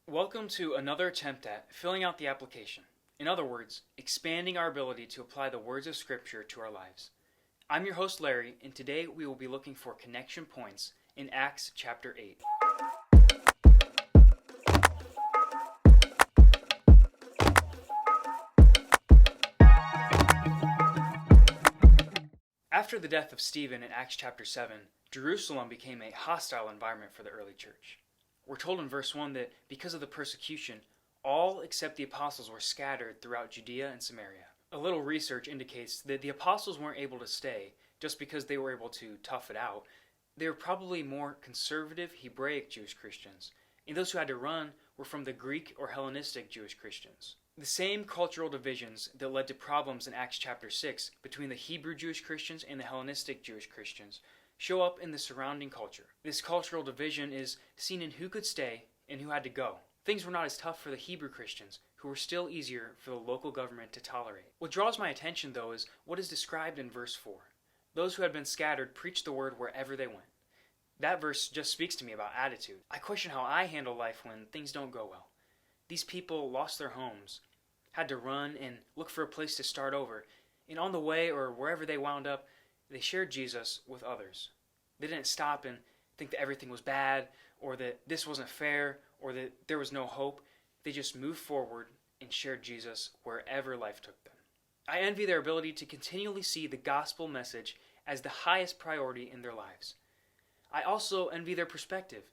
Welcome to another attempt at filling out the application. In other words, expanding our ability to apply the words of Scripture to our lives. I'm your host Larry, and today we will be looking for connection points in Acts chapter 8. After the death of Stephen in Acts chapter 7, Jerusalem became a hostile environment for the early church. We're told in verse 1 that because of the persecution, all except the apostles were scattered throughout Judea and Samaria. A little research indicates that the apostles weren't able to stay just because they were able to tough it out. They were probably more conservative Hebraic Jewish Christians, and those who had to run were from the Greek or Hellenistic Jewish Christians. The same cultural divisions that led to problems in Acts chapter 6 between the Hebrew Jewish Christians and the Hellenistic Jewish Christians show up in the surrounding culture. This cultural division is seen in who could stay and who had to go. Things were not as tough for the Hebrew Christians, who were still easier for the local government to tolerate. What draws my attention, though, is what is described in verse 4. Those who had been scattered preached the word wherever they went. That verse just speaks to me about attitude. I question how I handle life when things don't go well. These people lost their homes, had to run and look for a place to start over, and on the way or wherever they wound up, they shared Jesus with others. They didn't stop and think that everything was bad, or that this wasn't fair, or that there was no hope. They just moved forward and shared Jesus wherever life took them. I envy their ability to continually see the gospel message as the highest priority in their lives. I also envy their perspective.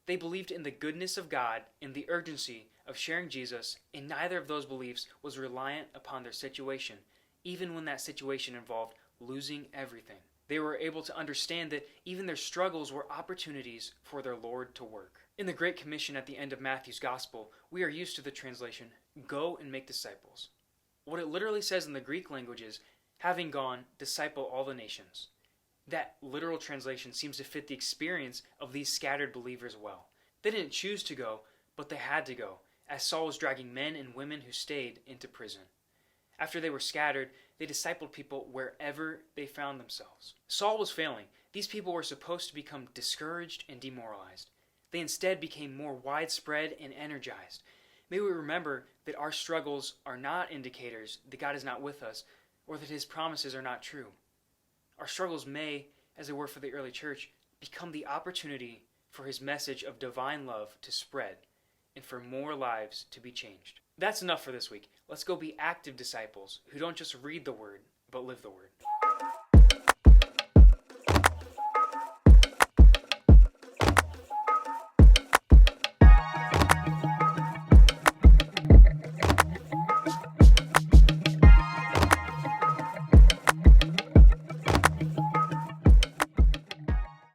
They believed in the goodness of God and the urgency of sharing Jesus, and neither of those beliefs was reliant upon their situation, even when that situation involved losing everything. They were able to understand that even their struggles were opportunities for their Lord to work. In the Great Commission at the end of Matthew's Gospel, we are used to the translation, "Go and make disciples." What it literally says in the Greek language is, "Having gone, disciple all the nations." That literal translation seems to fit the experience of these scattered believers well. They didn't choose to go, but they had to go, as Saul was dragging men and women who stayed into prison. After they were scattered, they discipled people wherever they found themselves. Saul was failing. These people were supposed to become discouraged and demoralized. They instead became more widespread and energized. May we remember that our struggles are not indicators that God is not with us or that His promises are not true. Our struggles may, as they were for the early church, become the opportunity for His message of divine love to spread and for more lives to be changed. That's enough for this week. Let's go be active disciples who don't just read the Word, but live the Word.